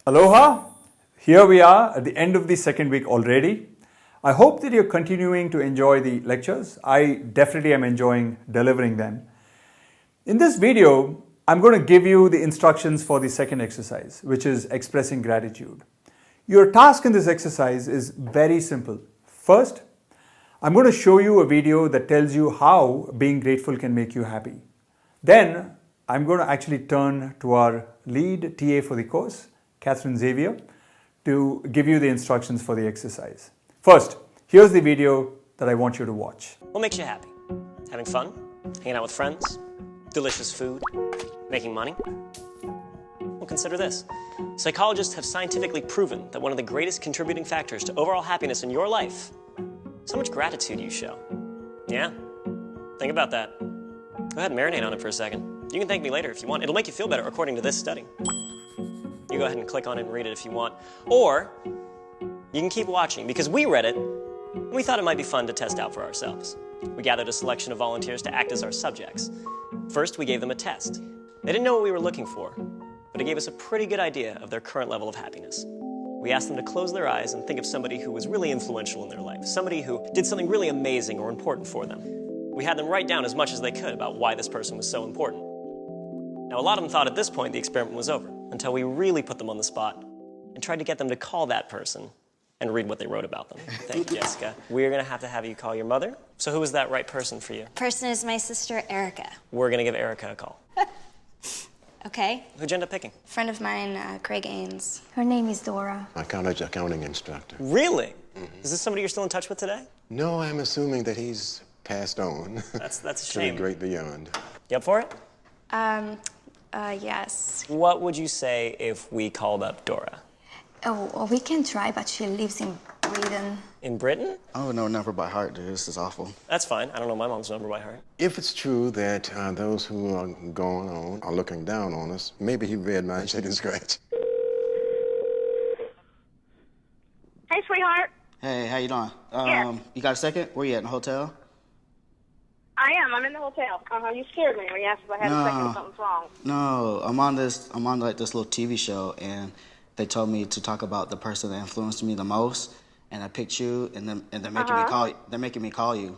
Aloha! Here we are at the end of the second week already. I hope that you're continuing to enjoy the lectures. I definitely am enjoying delivering them. In this video, I'm going to give you the instructions for the second exercise, which is expressing gratitude. Your task in this exercise is very simple. First, I'm going to show you a video that tells you how being grateful can make you happy. Then, I'm going to actually turn to our lead TA for the course, Catherine Xavier, to give you the instructions for the exercise. First, here's the video that I want you to watch. What makes you happy? Having fun? Hanging out with friends? Delicious food? Making money? Well, consider this. Psychologists have scientifically proven that one of the greatest contributing factors to overall happiness in your life is how much gratitude you show. Yeah? Think about that. Go ahead and marinate on it for a second. You can thank me later if you want. It'll make you feel better according to this study. You go ahead and click on it and read it if you want. Or you can keep watching because we read it and we thought it might be fun to test out for ourselves. We gathered a selection of volunteers to act as our subjects. First, we gave them a test. They didn't know what we were looking for, but it gave us a pretty good idea of their current level of happiness. We asked them to close their eyes and think of somebody who was really influential in their life, somebody who did something really amazing or important for them. We had them write down as much as they could about why this person was so important. Now, a lot of them thought at this point the experiment was over, until we really put them on the spot and tried to get them to call that person and read what they wrote about them. Thank you, Jessica. We're going to have you call your mother. So who is that right person for you? Person is my sister, Erica. We're going to give Erica a call. Okay. Who'd you end up picking? Friend of mine, Craig Ains. Her name is Dora. My college accounting instructor. Really? Is this somebody you're still in touch with today? No, I'm assuming that he's passed on. That's a to shame. the great beyond. You up for it? Yes. What would you say if we called up Dora? Oh, well, we can try, but she lives in Britain. In Britain? I don't know number by heart, dude. This is awful. That's fine. I don't know my mom's number by heart. If it's true that those who are going on are looking down on us, maybe he read my chicken scratch. Hey, sweetheart. Hey, how you doing? Yes. You got a second? Where you at, in the hotel? I am. I'm in the hotel. You scared me when you asked if I had a second. Something's wrong. No, I'm on like this little TV show, and they told me to talk about the person that influenced me the most, and I picked you, and they're making me call. They're making me call you.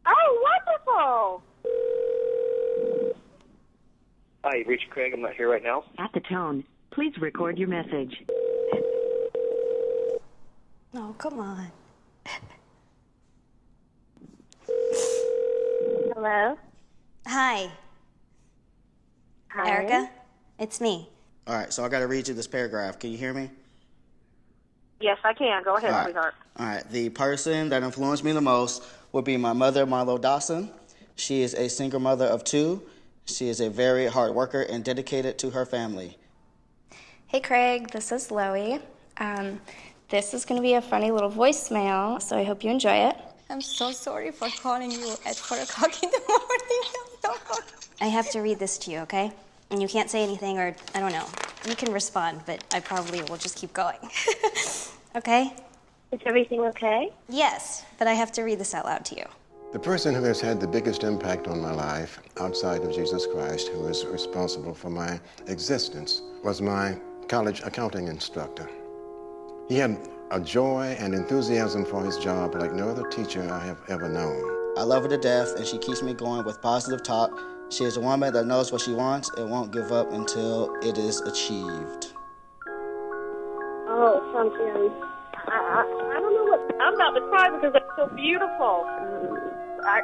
Oh, wonderful! Hi, you've reached Craig. I'm not here right now. At the tone, please record your message. Oh, come on. Hello. Hi. Hi. Erica, it's me. All right, so I got to read you this paragraph. Can you hear me? Yes, I can. Go ahead, sweetheart. All right. The person that influenced me the most would be my mother, Marlo Dawson. She is a single mother of 2. She is a very hard worker and dedicated to her family. Hey, Craig, this is Loie. This is going to be a funny little voicemail, so I hope you enjoy it. I'm so sorry for calling you at 4 o'clock in the morning. I have to read this to you, okay? And you can't say anything, or I don't know. You can respond, but I probably will just keep going. Okay? Is everything okay? Yes, but I have to read this out loud to you. The person who has had the biggest impact on my life outside of Jesus Christ, who is responsible for my existence, was my college accounting instructor. He had a joy and enthusiasm for his job like no other teacher I have ever known. I love her to death, and she keeps me going with positive talk. She is a woman that knows what she wants and won't give up until it is achieved. Oh, something. I don't know what. I'm about to cry because that's so beautiful. I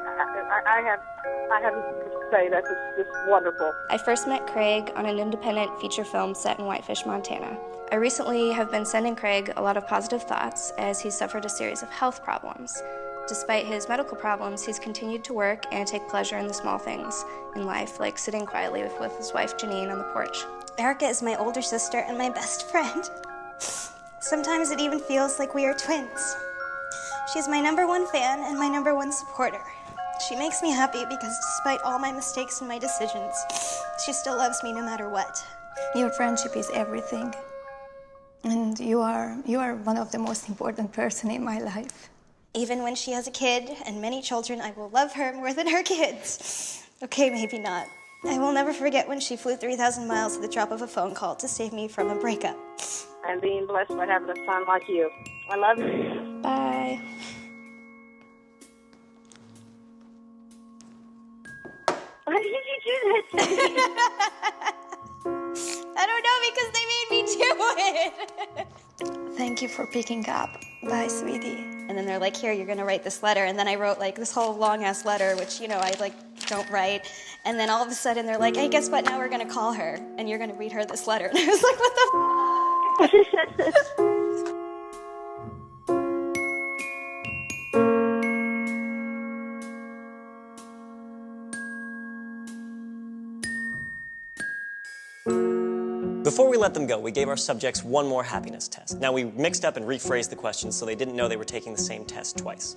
have to say that's just wonderful. I first met Craig on an independent feature film set in Whitefish, Montana. I recently have been sending Craig a lot of positive thoughts as he suffered a series of health problems. Despite his medical problems, he's continued to work and take pleasure in the small things in life, like sitting quietly with his wife Janine on the porch. Erica is my older sister and my best friend. Sometimes it even feels like we are twins. She's my #1 fan and my #1 supporter. She makes me happy because despite all my mistakes and my decisions, she still loves me no matter what. Your friendship is everything. And you are one of the most important person in my life. Even when she has a kid and many children, I will love her more than her kids. Okay, maybe not. I will never forget when she flew 3,000 miles at the drop of a phone call to save me from a breakup. And being blessed by having a son like you. I love you. Bye. Why did you do that to me? I don't know, because they made me do it. Thank you for picking up. Bye, sweetie. And then they're like, here, you're going to write this letter. And then I wrote like this whole long-ass letter, which, you know, I like don't write. And then all of a sudden they're like, hey, guess what? Now we're going to call her. And you're going to read her this letter. And I was like, what the f***? Before we let them go, we gave our subjects one more happiness test. Now, we mixed up and rephrased the questions so they didn't know they were taking the same test twice.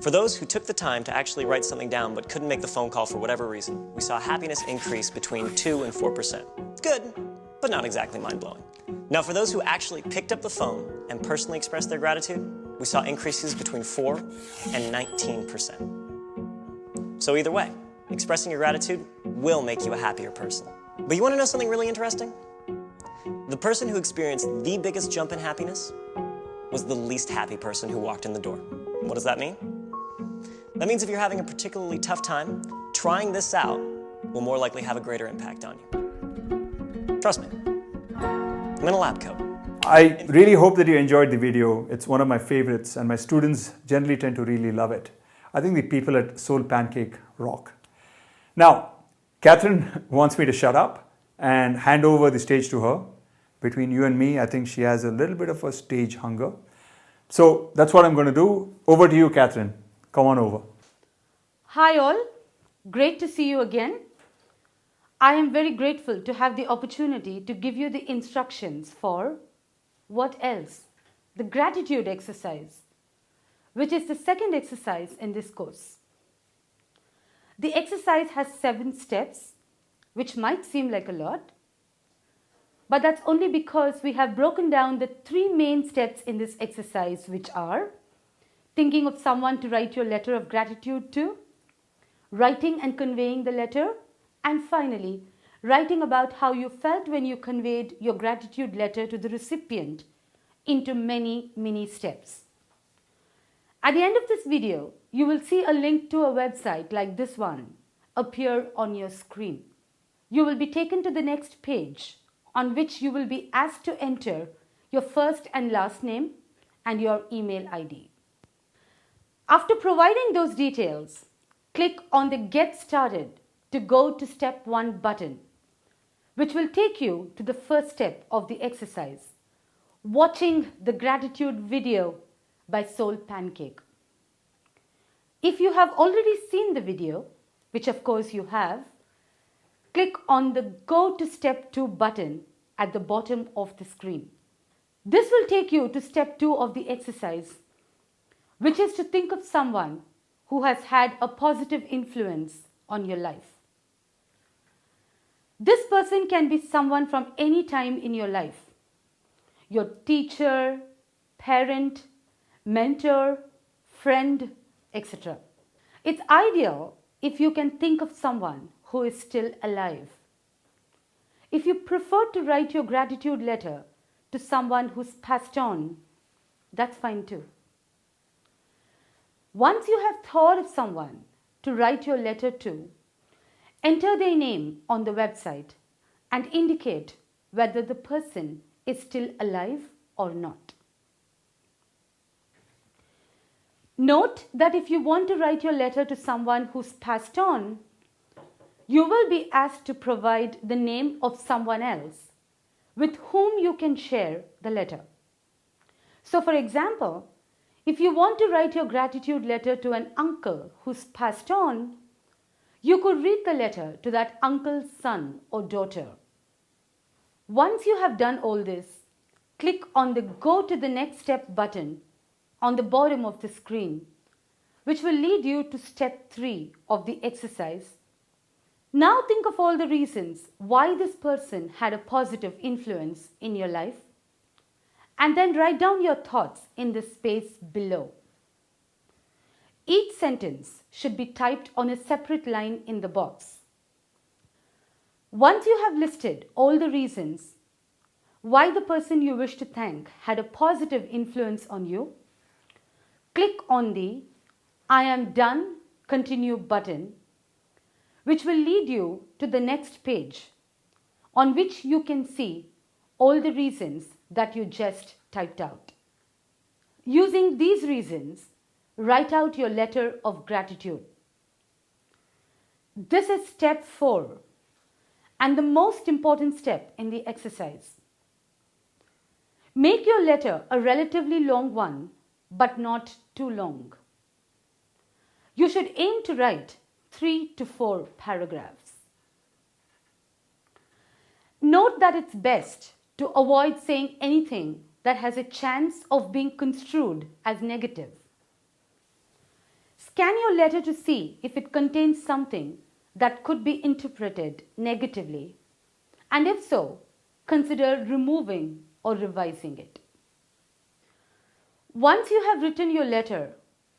For those who took the time to actually write something down but couldn't make the phone call for whatever reason, we saw happiness increase between 2 and 4%. Good, but not exactly mind-blowing. Now, for those who actually picked up the phone and personally expressed their gratitude, we saw increases between 4 and 19%. So either way, expressing your gratitude will make you a happier person. But you want to know something really interesting? The person who experienced the biggest jump in happiness was the least happy person who walked in the door. What does that mean? That means if you're having a particularly tough time, trying this out will more likely have a greater impact on you. Trust me, I'm in a lab coat. I really hope that you enjoyed the video. It's one of my favorites and my students generally tend to really love it. I think the people at Soul Pancake rock. Now, Catherine wants me to shut up and hand over the stage to her. Between you and me, I think she has a little bit of a stage hunger. So that's what I'm going to do. Over to you, Catherine. Come on over. Hi all. Great to see you again. I am very grateful to have the opportunity to give you the instructions for what else? The gratitude exercise, which is the second exercise in this course. The exercise has 7 steps, which might seem like a lot, but that's only because we have broken down the 3 main steps in this exercise, which are thinking of someone to write your letter of gratitude to, writing and conveying the letter, and finally, writing about how you felt when you conveyed your gratitude letter to the recipient into many, many steps. At the end of this video, you will see a link to a website like this one appear on your screen. You will be taken to the next page, on which you will be asked to enter your first and last name and your email ID. After providing those details, click on the Get Started to go to Step 1 button, which will take you to the first step of the exercise, watching the gratitude video by Soul Pancake. If you have already seen the video, which of course you have, click on the Go to Step 2 button at the bottom of the screen. This will take you to Step 2 of the exercise, which is to think of someone who has had a positive influence on your life. This person can be someone from any time in your life. Your teacher, parent, mentor, friend, etc. It's ideal if you can think of someone who is still alive. If you prefer to write your gratitude letter to someone who's passed on, that's fine too. Once you have thought of someone to write your letter to, enter their name on the website and indicate whether the person is still alive or not. Note that if you want to write your letter to someone who's passed on, you will be asked to provide the name of someone else with whom you can share the letter. So for example, if you want to write your gratitude letter to an uncle who's passed on, you could read the letter to that uncle's son or daughter. Once you have done all this, click on the Go to the Next Step button on the bottom of the screen, which will lead you to Step 3 of the exercise. Now think of all the reasons why this person had a positive influence in your life, and then write down your thoughts in the space below. Each sentence should be typed on a separate line in the box. Once you have listed all the reasons why the person you wish to thank had a positive influence on you, click on the I am done, continue button, which will lead you to the next page on which you can see all the reasons that you just typed out. Using these reasons, write out your letter of gratitude. This is step 4 and the most important step in the exercise. Make your letter a relatively long one, but not too long. You should aim to write 3 to 4 paragraphs. Note that it's best to avoid saying anything that has a chance of being construed as negative. Scan your letter to see if it contains something that could be interpreted negatively, and if so, consider removing or revising it. Once you have written your letter,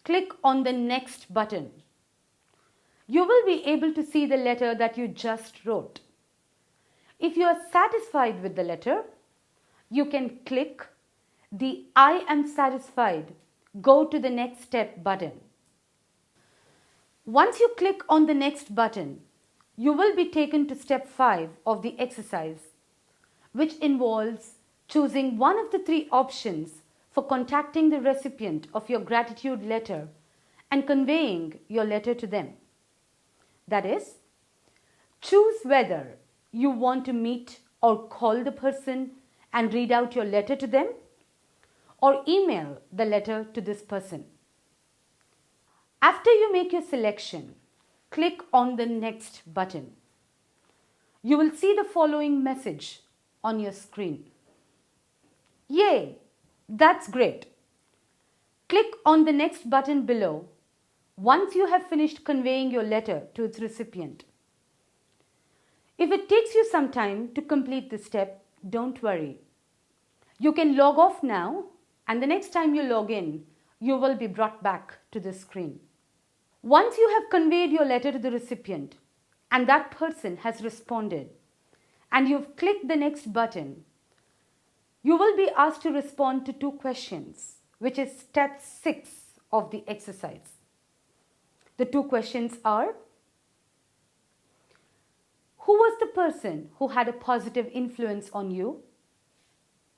click on the next button. You will be able to see the letter that you just wrote. If you are satisfied with the letter, you can click the I am satisfied, go to the next step button. Once you click on the next button, you will be taken to step 5 of the exercise, which involves choosing one of the 3 options for contacting the recipient of your gratitude letter and conveying your letter to them. That is, choose whether you want to meet or call the person and read out your letter to them, or email the letter to this person. After you make your selection, click on the next button. You will see the following message on your screen. Yay! That's great. Click on the next button below once you have finished conveying your letter to its recipient. If it takes you some time to complete this step, don't worry. You can log off now, and the next time you log in, you will be brought back to this screen. Once you have conveyed your letter to the recipient and that person has responded, and you've clicked the next button, you will be asked to respond to 2 questions, which is step 6 of the exercise. The 2 questions are: who was the person who had a positive influence on you?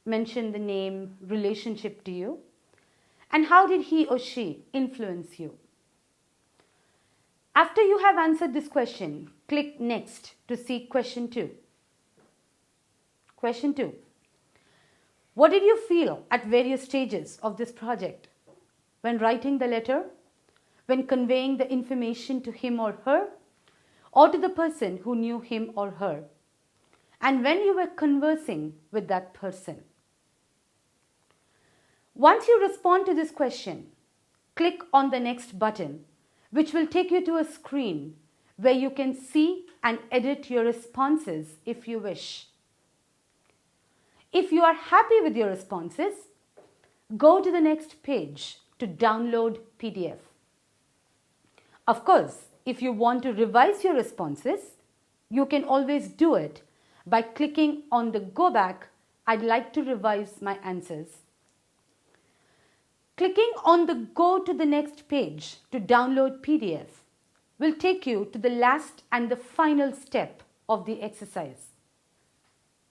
Mention the name, relationship to you, and how did he or she influence you? After you have answered this question, click Next to see question 2. Question 2. What did you feel at various stages of this project? When writing the letter, when conveying the information to him or her, or to the person who knew him or her, and when you were conversing with that person? Once you respond to this question, click on the next button, which will take you to a screen where you can see and edit your responses if you wish. If you are happy with your responses, go to the next page to download PDF. Of course, if you want to revise your responses, you can always do it by clicking on the Go Back, I'd like to revise my answers. Clicking on the Go to the next page to download PDF will take you to the last and the final step of the exercise.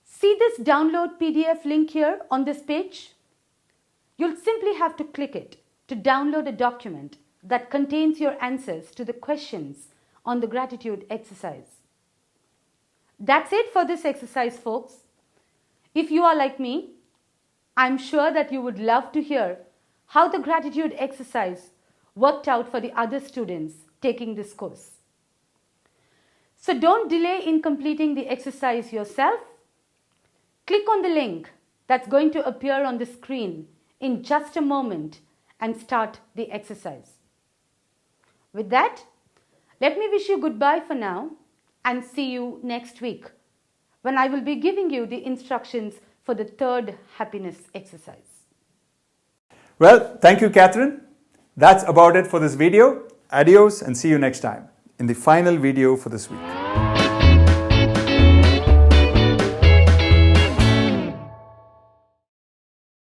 See this download PDF link here on this page? You'll simply have to click it to download a document that contains your answers to the questions on the gratitude exercise. That's it for this exercise, folks. If you are like me, I'm sure that you would love to hear how the gratitude exercise worked out for the other students taking this course. So don't delay in completing the exercise yourself. Click on the link that's going to appear on the screen in just a moment and start the exercise. With that, let me wish you goodbye for now and see you next week when I will be giving you the instructions for the 3rd happiness exercise. Well, thank you, Catherine. That's about it for this video. Adios and see you next time in the final video for this week.